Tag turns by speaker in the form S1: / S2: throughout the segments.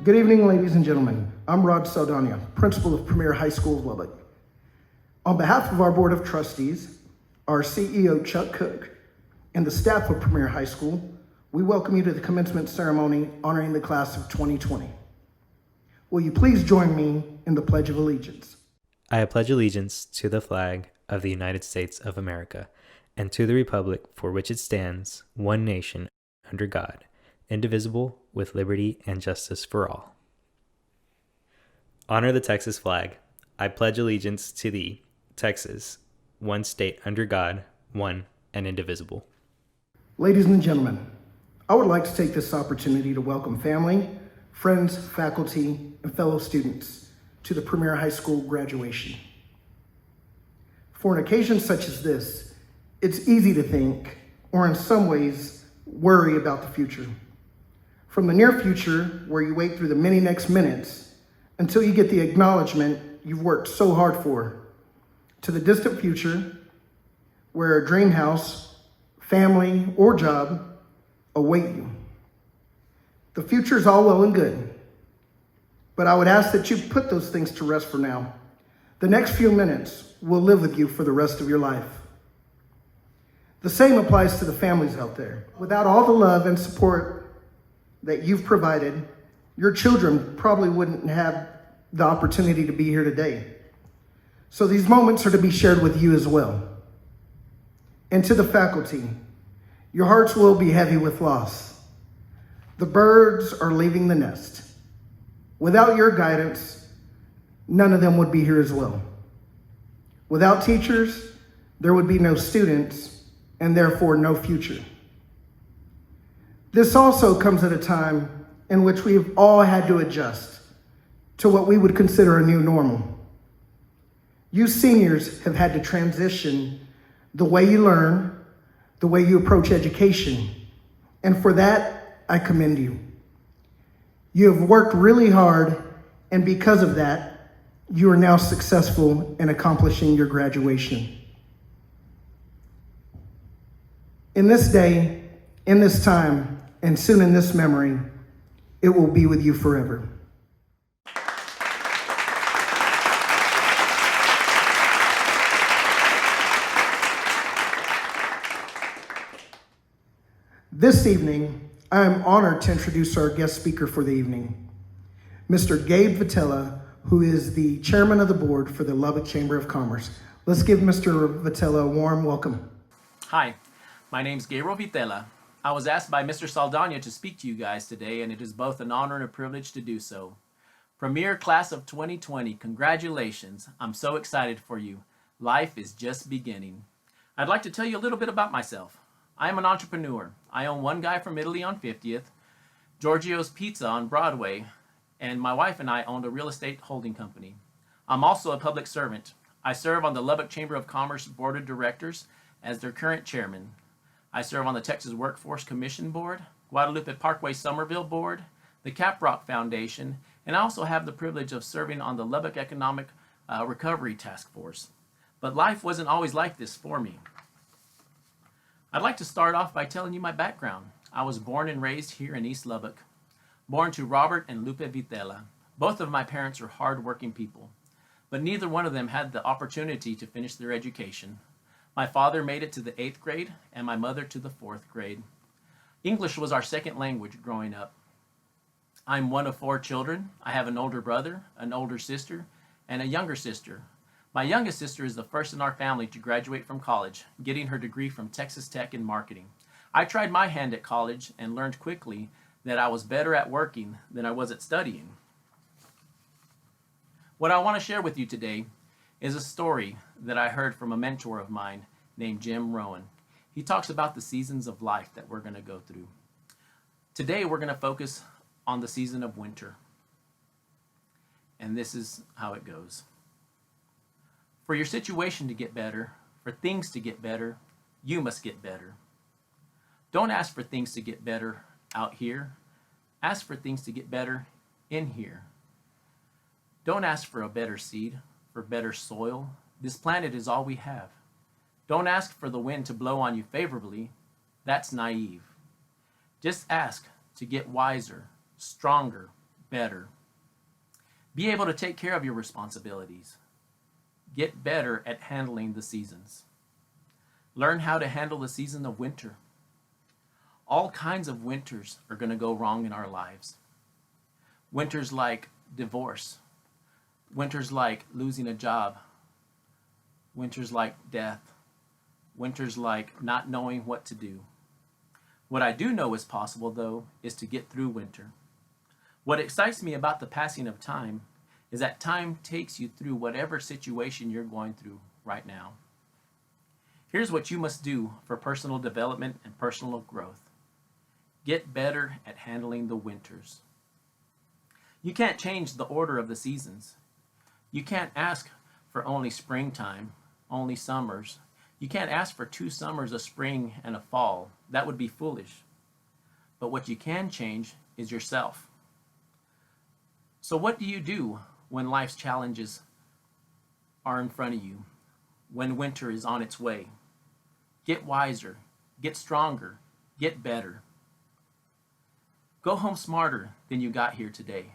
S1: Good evening, ladies and gentlemen. I'm Rod Saldana, principal of Premier High School of Lubbock. On behalf of our Board of Trustees, our CEO, Chuck Cook, and the staff of Premier High School, we welcome you to the commencement ceremony honoring the class of 2020. Will you please join me in the Pledge of Allegiance?
S2: I pledge allegiance to the flag of the United States of America and to the republic for which it stands, one nation, under God, indivisible, with liberty and justice for all. Honor the Texas flag. I pledge allegiance to thee, Texas, one state under God, one and indivisible.
S1: Ladies and gentlemen, I would like to take this opportunity to welcome family, friends, faculty, and fellow students to the Premier High School graduation. For an occasion such as this, it's easy to think, or in some ways, worry about the future. From the near future, where you wait through the many next minutes until you get the acknowledgement you've worked so hard for, to the distant future, where a dream house, family, or job await you. The future is all well and good, but I would ask that you put those things to rest for now. The next few minutes will live with you for the rest of your life. The same applies to the families out there. Without all the love and support that you've provided, your children probably wouldn't have the opportunity to be here today. So these moments are to be shared with you as well. And to the faculty, your hearts will be heavy with loss. The birds are leaving the nest. Without your guidance, none of them would be here as well. Without teachers, there would be no students, and therefore no future. This also comes at a time in which we've all had to adjust to what we would consider a new normal. You seniors have had to transition the way you learn, the way you approach education, and for that, I commend you. You have worked really hard, and because of that, you are now successful in accomplishing your graduation. In this day, in this time, and soon in this memory, it will be with you forever. This evening, I am honored to introduce our guest speaker for the evening, Mr. Gabe Vitella, who is the chairman of the board for the Lubbock Chamber of Commerce. Let's give Mr. Vitella a warm welcome.
S3: Hi, my name's Gabriel Vitella. I was asked by Mr. Saldana to speak to you guys today, and it is both an honor and a privilege to do so. Premier Class of 2020, congratulations. I'm so excited for you. Life is just beginning. I'd like to tell you a little bit about myself. I am an entrepreneur. I own One Guy from Italy on 50th, Giorgio's Pizza on Broadway, and my wife and I owned a real estate holding company. I'm also a public servant. I serve on the Lubbock Chamber of Commerce Board of Directors as their current chairman. I serve on the Texas Workforce Commission Board, Guadalupe Parkway Somerville Board, the Caprock Foundation, and I also have the privilege of serving on the Lubbock Economic Recovery Task Force. But life wasn't always like this for me. I'd like to start off by telling you my background. I was born and raised here in East Lubbock, born to Robert and Lupe Vitella. Both of my parents are hard-working people, but neither one of them had the opportunity to finish their education. My father made it to the 8th grade and my mother to the 4th grade. English was our second language growing up. I'm one of 4 children. I have an older brother, an older sister, and a younger sister. My youngest sister is the first in our family to graduate from college, getting her degree from Texas Tech in marketing. I tried my hand at college and learned quickly that I was better at working than I was at studying. What I want to share with you today is a story that I heard from a mentor of mine named Jim Rowan. He talks about the seasons of life that we're going to go through. Today we're going to focus on the season of winter. And this is how it goes. For your situation to get better, for things to get better, you must get better. Don't ask for things to get better out here. Ask for things to get better in here. Don't ask for a better seed, for better soil. This planet is all we have. Don't ask for the wind to blow on you favorably. That's naive. Just ask to get wiser, stronger, better. Be able to take care of your responsibilities. Get better at handling the seasons. Learn how to handle the season of winter. All kinds of winters are going to go wrong in our lives. Winters like divorce. Winters like losing a job. Winters like death. Winters like not knowing what to do. What I do know is possible, though, is to get through winter. What excites me about the passing of time is that time takes you through whatever situation you're going through right now. Here's what you must do for personal development and personal growth. Get better at handling the winters. You can't change the order of the seasons. You can't ask for only springtime, only summers. You can't ask for 2 summers, a spring and a fall. That would be foolish. But what you can change is yourself. So what do you do when life's challenges are in front of you? When winter is on its way? Get wiser, get stronger, get better. Go home smarter than you got here today.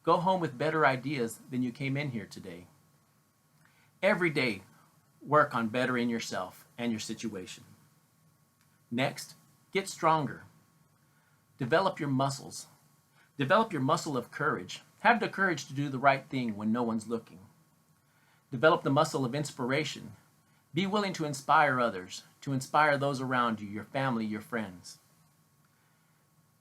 S3: Go home with better ideas than you came in here today. Every day, work on bettering yourself and your situation. Next, get stronger. Develop your muscles. Develop your muscle of courage. Have the courage to do the right thing when no one's looking. Develop the muscle of inspiration. Be willing to inspire others, to inspire those around you, your family, your friends.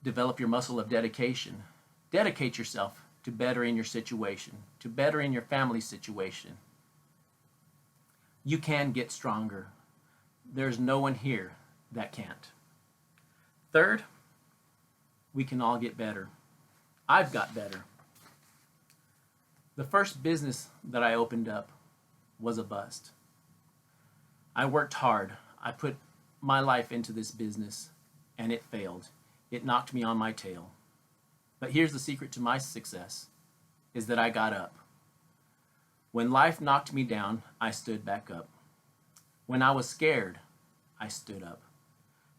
S3: Develop your muscle of dedication. Dedicate yourself to bettering your situation, to bettering your family's situation. You can get stronger. There's no one here that can't. Third, we can all get better. I've got better. The first business that I opened up was a bust. I worked hard. I put my life into this business and it failed. It knocked me on my tail. But here's the secret to my success, is that I got up. When life knocked me down, I stood back up. When I was scared, I stood up.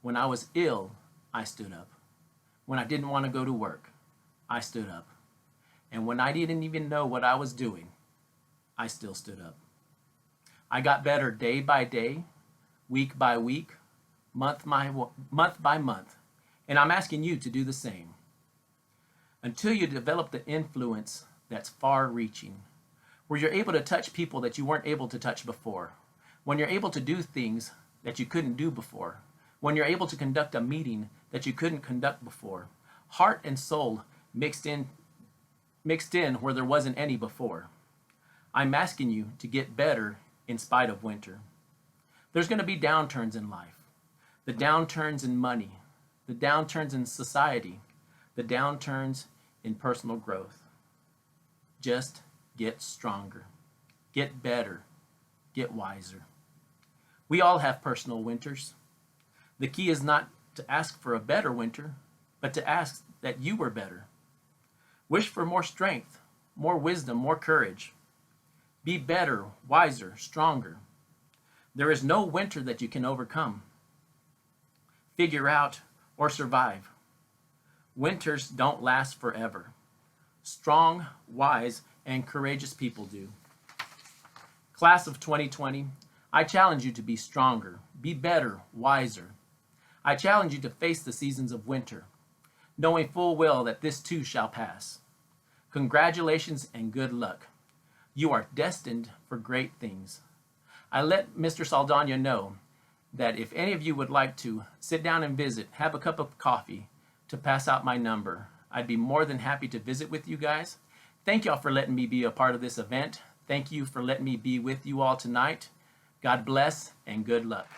S3: When I was ill, I stood up. When I didn't want to go to work, I stood up. And when I didn't even know what I was doing, I still stood up. I got better day by day, week by week, month by month. And I'm asking you to do the same. Until you develop the influence that's far-reaching, where you're able to touch people that you weren't able to touch before, when you're able to do things that you couldn't do before, when you're able to conduct a meeting that you couldn't conduct before, heart and soul mixed in where there wasn't any before. I'm asking you to get better in spite of winter. There's going to be downturns in life, the downturns in money, the downturns in society, the downturns in personal growth. Just get stronger, get better, get wiser. We all have personal winters. The key is not to ask for a better winter, but to ask that you were better. Wish for more strength, more wisdom, more courage. Be better, wiser, stronger. There is no winter that you can overcome, figure out, or survive. Winters don't last forever. Strong, wise, and courageous people do. Class of 2020, I challenge you to be stronger, be better, wiser. I challenge you to face the seasons of winter, knowing full well that this too shall pass. Congratulations and good luck. You are destined for great things. I let Mr. Saldana know that if any of you would like to sit down and visit, have a cup of coffee, to pass out my number, I'd be more than happy to visit with you guys. Thank y'all for letting me be a part of this event. Thank you for letting me be with you all tonight. God bless and good luck.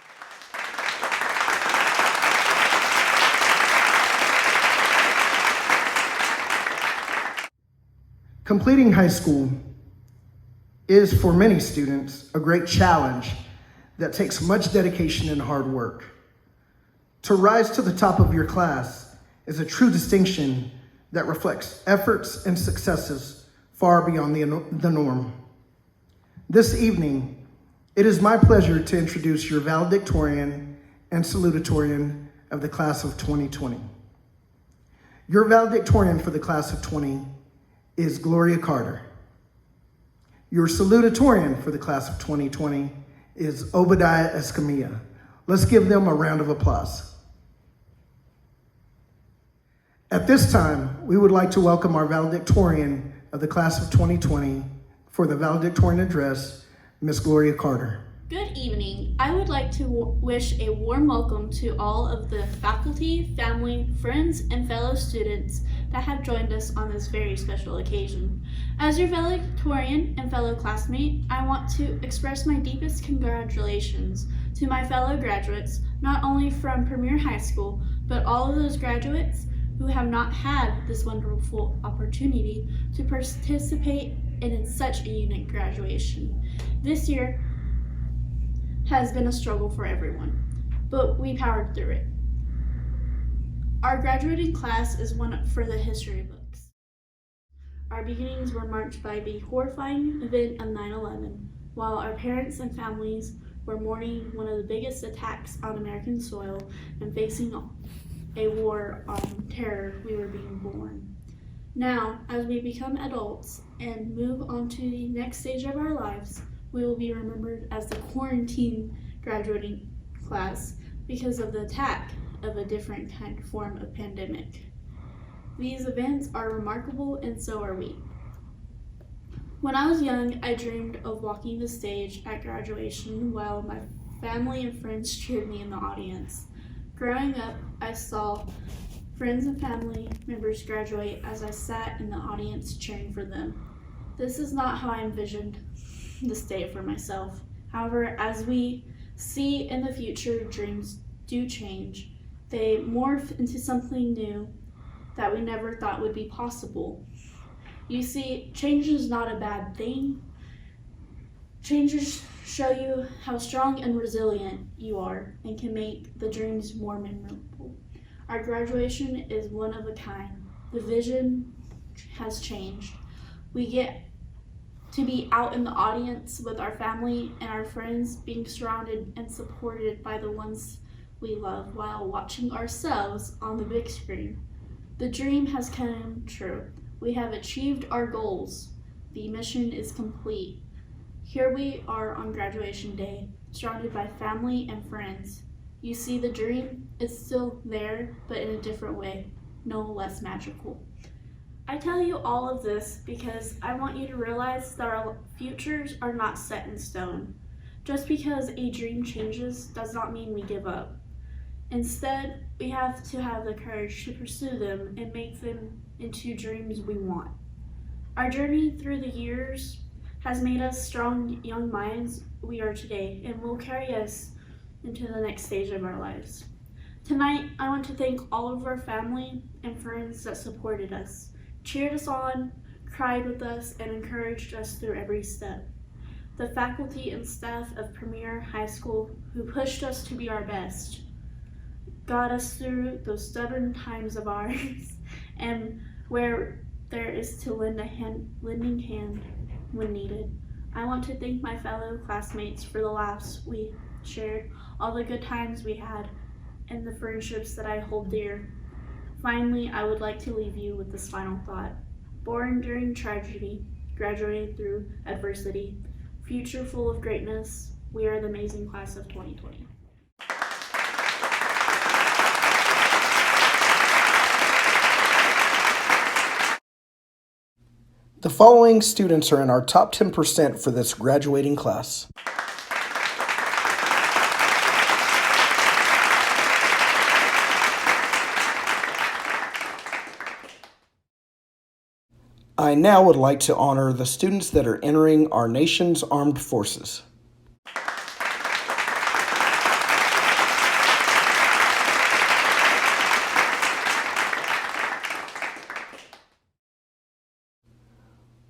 S1: Completing high school is, for many students, a great challenge that takes much dedication and hard work. To rise to the top of your class is a true distinction that reflects efforts and successes far beyond the norm. This evening, it is my pleasure to introduce your valedictorian and salutatorian of the class of 2020. Your valedictorian for the class of 20 is Gloria Carter. Your salutatorian for the class of 2020 is Obadiah Escamilla. Let's give them a round of applause. At this time, we would like to welcome our valedictorian of the class of 2020 for the valedictorian address, Ms. Gloria Carter.
S4: Good evening. I would like to wish a warm welcome to all of the faculty, family, friends, and fellow students that have joined us on this very special occasion. As your valedictorian and fellow classmate, I want to express my deepest congratulations to my fellow graduates, not only from Premier High School, but all of those graduates who have not had this wonderful opportunity to participate in such a unique graduation. This year has been a struggle for everyone, but we powered through it. Our graduating class is one for the history books. Our beginnings were marked by the horrifying event of 9/11, while our parents and families were mourning one of the biggest attacks on American soil and facing a war on terror. We were being born. Now, as we become adults and move on to the next stage of our lives, we will be remembered as the quarantine graduating class because of the attack of a different kind of form of pandemic. These events are remarkable, and so are we. When I was young, I dreamed of walking the stage at graduation while my family and friends cheered me in the audience. Growing up, I saw friends and family members graduate as I sat in the audience cheering for them. This is not how I envisioned this day for myself. However, as we see in the future, dreams do change. They morph into something new that we never thought would be possible. You see, change is not a bad thing. Changes show you how strong and resilient you are and can make the dreams more memorable. Our graduation is one of a kind. The vision has changed. We get to be out in the audience with our family and our friends, being surrounded and supported by the ones we love while watching ourselves on the big screen. The dream has come true. We have achieved our goals. The mission is complete. Here we are on graduation day, surrounded by family and friends. You see, the dream is still there, but in a different way, no less magical. I tell you all of this because I want you to realize that our futures are not set in stone. Just because a dream changes does not mean we give up. Instead, we have to have the courage to pursue them and make them into dreams we want. Our journey through the years has made us strong young minds we are today and will carry us into the next stage of our lives. Tonight, I want to thank all of our family and friends that supported us, cheered us on, cried with us, and encouraged us through every step. The faculty and staff of Premier High School who pushed us to be our best, got us through those stubborn times of ours, and where there is to lend a lending hand when needed. I want to thank my fellow classmates for the laughs we shared, all the good times we had, and the friendships that I hold dear. Finally, I would like to leave you with this final thought. Born during tragedy, graduating through adversity, future full of greatness, we are the amazing class of 2020.
S1: The following students are in our top 10% for this graduating class. I now would like to honor the students that are entering our nation's armed forces.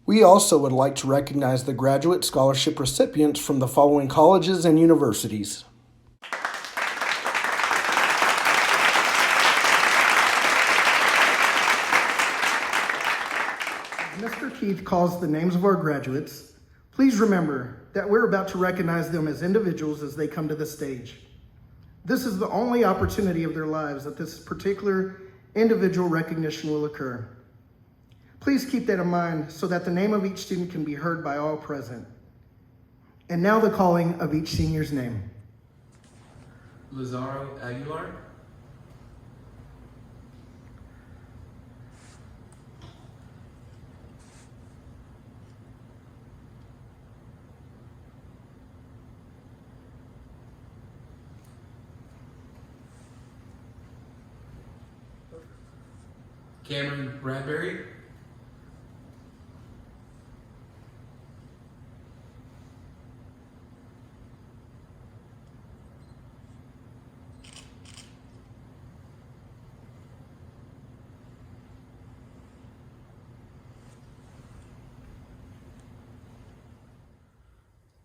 S1: We also would like to recognize the graduate scholarship recipients from the following colleges and universities. Mr. Keith calls the names of our graduates. Please remember that we're about to recognize them as individuals as they come to the stage. This is the only opportunity of their lives that this particular individual recognition will occur. Please keep that in mind so that the name of each student can be heard by all present. And now the calling of each senior's name.
S5: Lazaro Aguilar, Cameron Bradbury,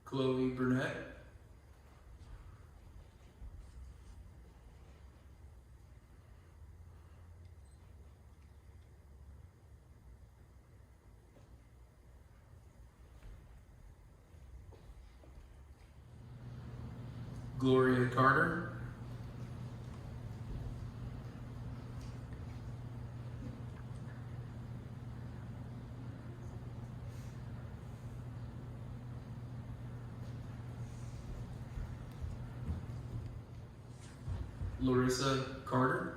S5: Chloe Burnett, Gloria Carter, Larissa Carter,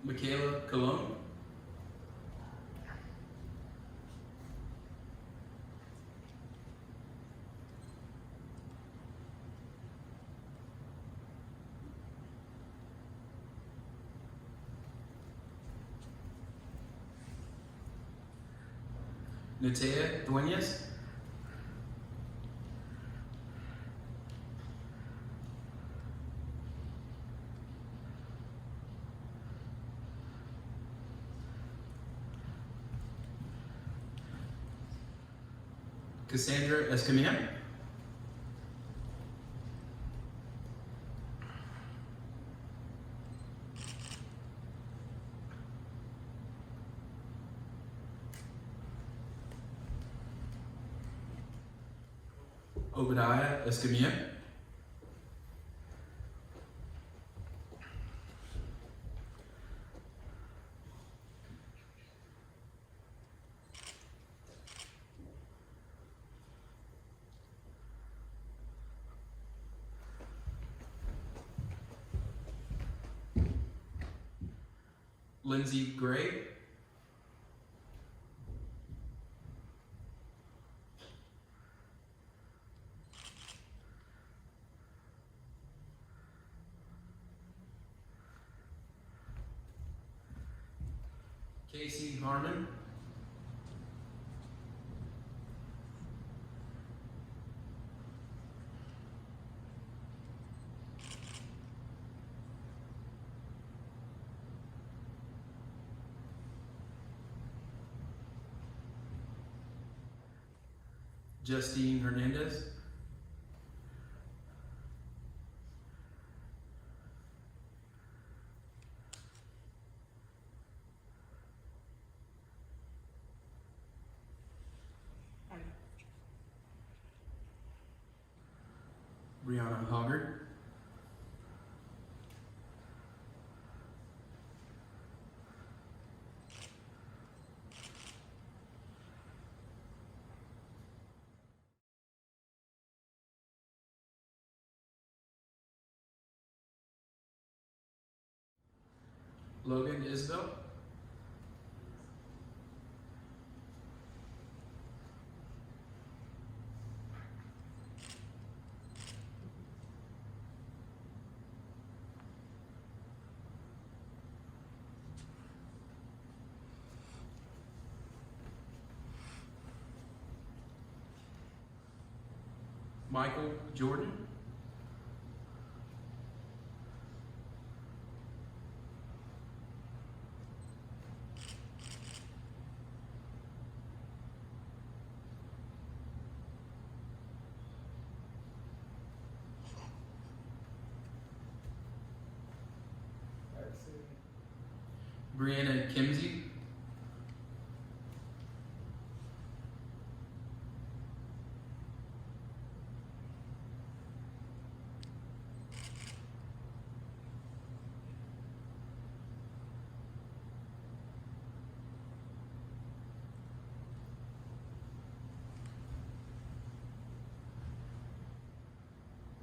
S5: Michaela Colon, Natea Duenas, Cassandra Escamilla, Obadiah Escamilla, Lindsay Gray, Casey Harmon, Justine Hernandez, Brianna Hoggard, Logan Isbell, Michael Jordan, Brianna Kimsey.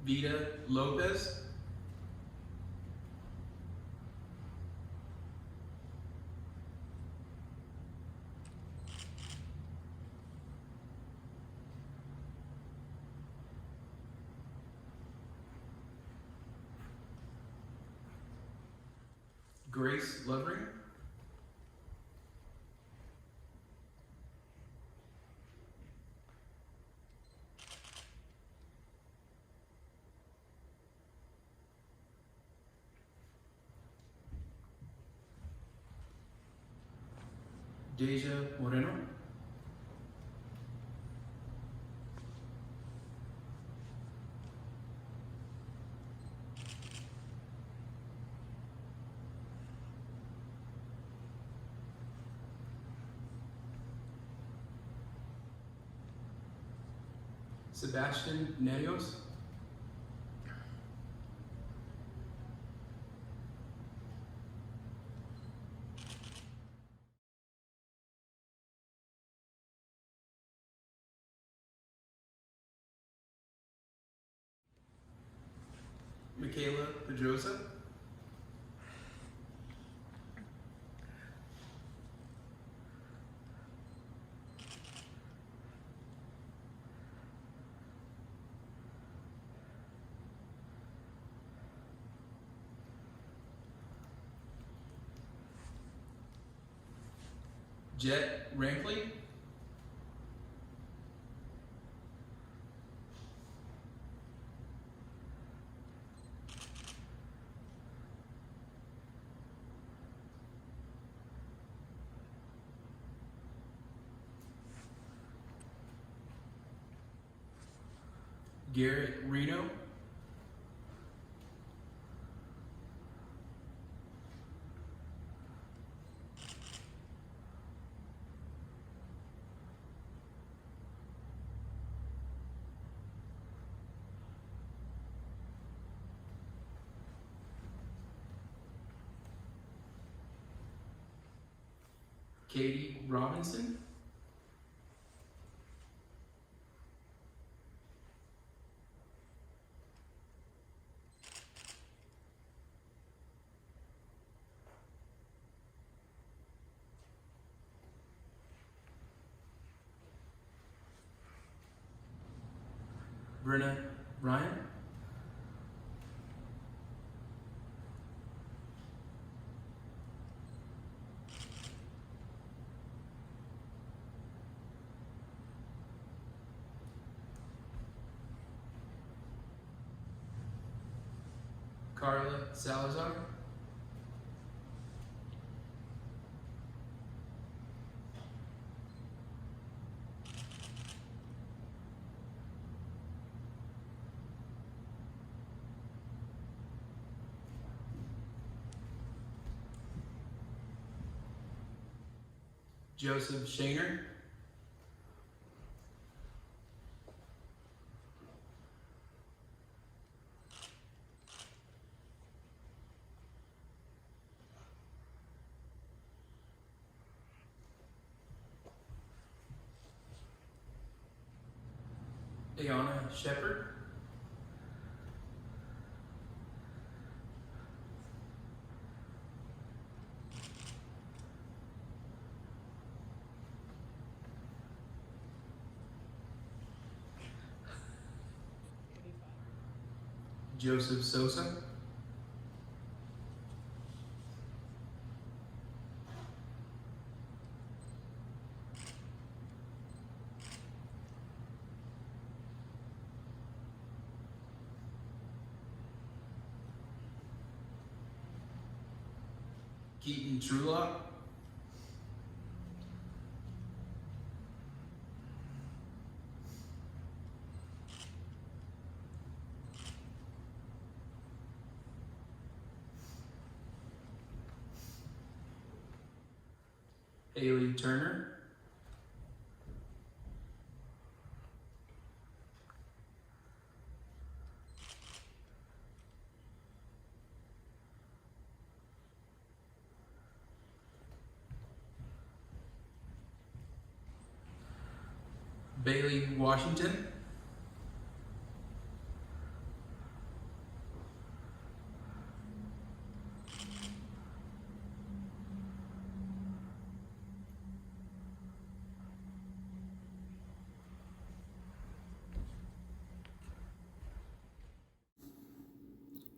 S5: Vida Lopez. Grace Lovering. Deja Moreno. Sebastian Nerios. Michaela Pedrosa. Jet Rankley. Garrett Reno. Katie Robinson. Brenna Ryan. Carla Salazar. Joseph Shaner. Ayana Shepard. Joseph Sosa. Keaton Trulock. Haley Turner, Bailey Washington,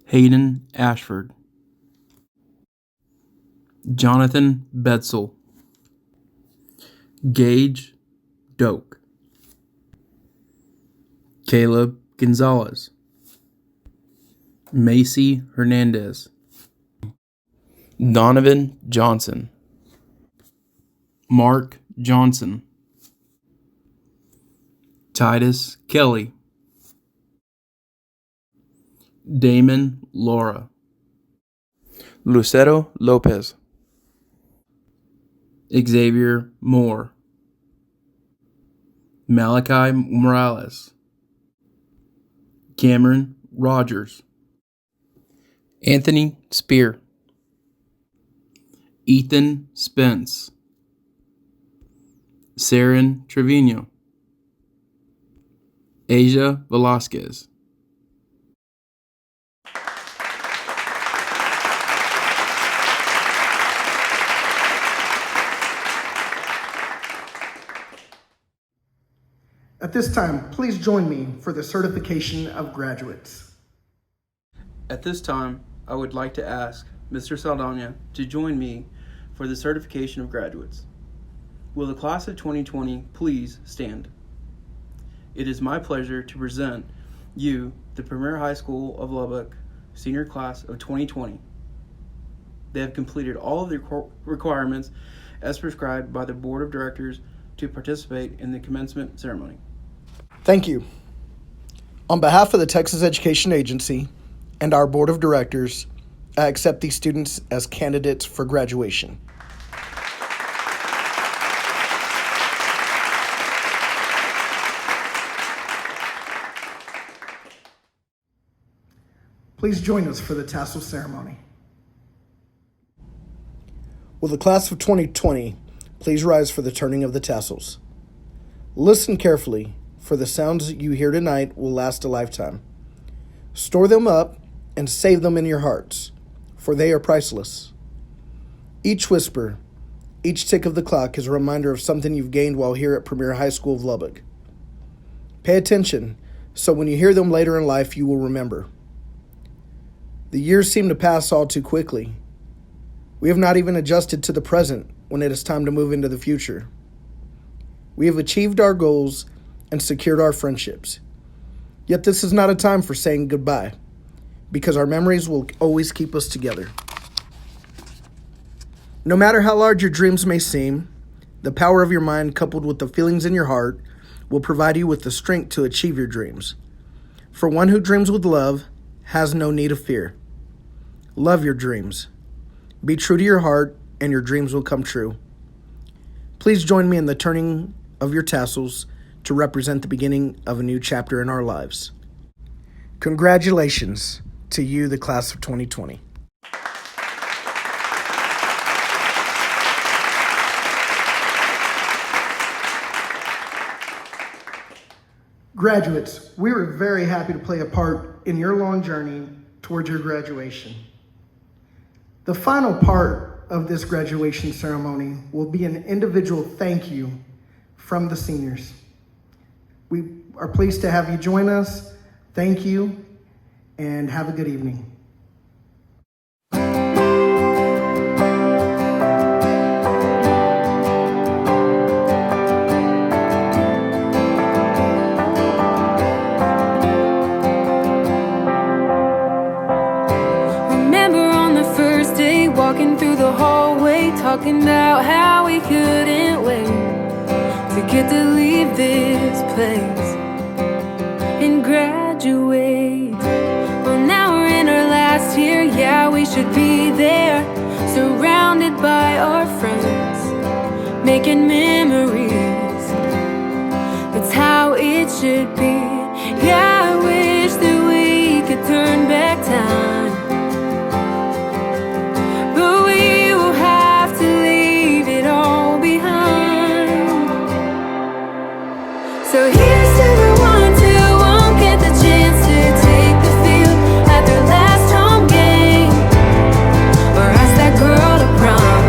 S5: Hayden Ashford, Jonathan Betzel, Gage Doak, Caleb Gonzalez, Macy Hernandez, Donovan Johnson, Mark Johnson, Titus Kelly, Damon Laura, Lucero Lopez, Xavier Moore, Malachi Morales, Cameron Rogers, Anthony Spear, Ethan Spence, Saren Trevino, Asia Velasquez.
S1: At this time, please join me for the certification of graduates.
S6: At this time, I would like to ask Mr. Saldana to join me for the certification of graduates. Will the class of 2020 please stand? It is my pleasure to present you the Premier High School of Lubbock senior class of 2020. They have completed all of the requirements as prescribed by the Board of Directors to participate in the commencement ceremony.
S1: Thank you. On behalf of the Texas Education Agency and our Board of Directors, I accept these students as candidates for graduation. Please join us for the tassel ceremony. Will the class of 2020 please rise for the turning of the tassels? Listen carefully, for the sounds you hear tonight will last a lifetime. Store them up and save them in your hearts, for they are priceless. Each whisper, each tick of the clock is a reminder of something you've gained while here at Premier High School of Lubbock. Pay attention, so when you hear them later in life, you will remember. The years seem to pass all too quickly. We have not even adjusted to the present when it is time to move into the future. We have achieved our goals and secured our friendships. Yet this is not a time for saying goodbye, because our memories will always keep us together. No matter how large your dreams may seem, the power of your mind coupled with the feelings in your heart will provide you with the strength to achieve your dreams. For one who dreams with love has no need of fear. Love your dreams. Be true to your heart, and your dreams will come true. Please join me in the turning of your tassels to represent the beginning of a new chapter in our lives. Congratulations to you, the class of 2020. Graduates, we are very happy to play a part in your long journey towards your graduation. The final part of this graduation ceremony will be an individual thank you from the seniors. We are pleased to have you join us. Thank you, and have a good evening.
S7: Walking through the hallway, talking about how we couldn't wait to get to leave this place and graduate. Well, now we're in our last year, yeah, we should be there, surrounded by our friends. making memories. It's how it should be. Yeah, I wish that we could turn back time, but we will have to leave it all behind. So here's to the ones who won't get the chance to take the field at their last home game, or ask that girl to prom,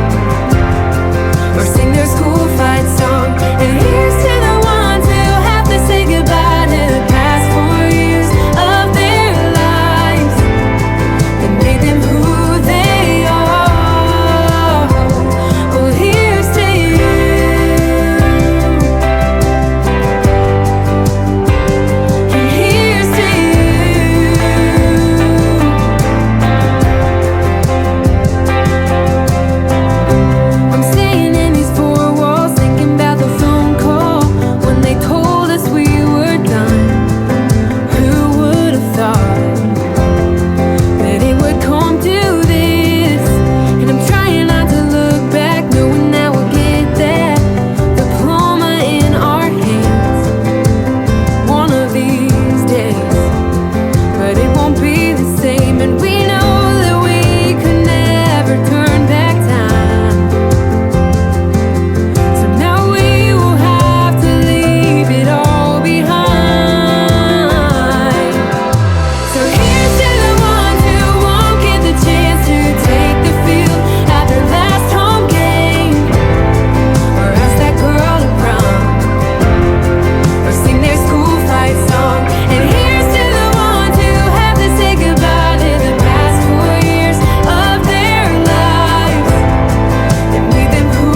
S7: or sing their school fight song. And here's to the ones who have to say goodbye to the past 4 years of their lives that made them who they are. Well, here's to you, and here's to you. I'm staying in these four walls, thinking about the phone call when they told us we were done. Who would have thought that it would come to this? And I'm trying not to look back, knowing that we'll get that diploma in our hands one of these days. But it won't be the same, and we know that we could never turn back time. So now we will have to leave it all behind. So here's to the ones who won't get the chance to take the field at their last home game, or ask that girl to prom, or sing their school fight song. And here's to the ones who have to say goodbye to the past 4 years of their lives that made them who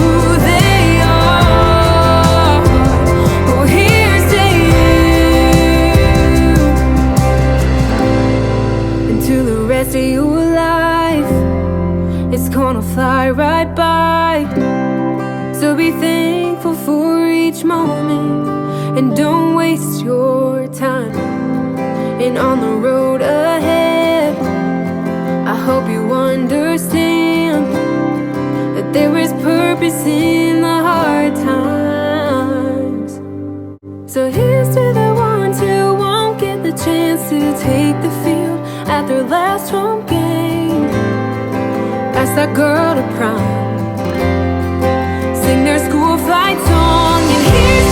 S7: they are. Oh, here's to you, and to the rest of your life, it's gonna fly right by. So be thankful for each moment, and don't waste your time. And on the road ahead, I hope you understand that there is purpose in the hard times. So here's to the ones who won't get the chance to take the field at their last home game, ask that girl to prom, sing their school fight song. And here's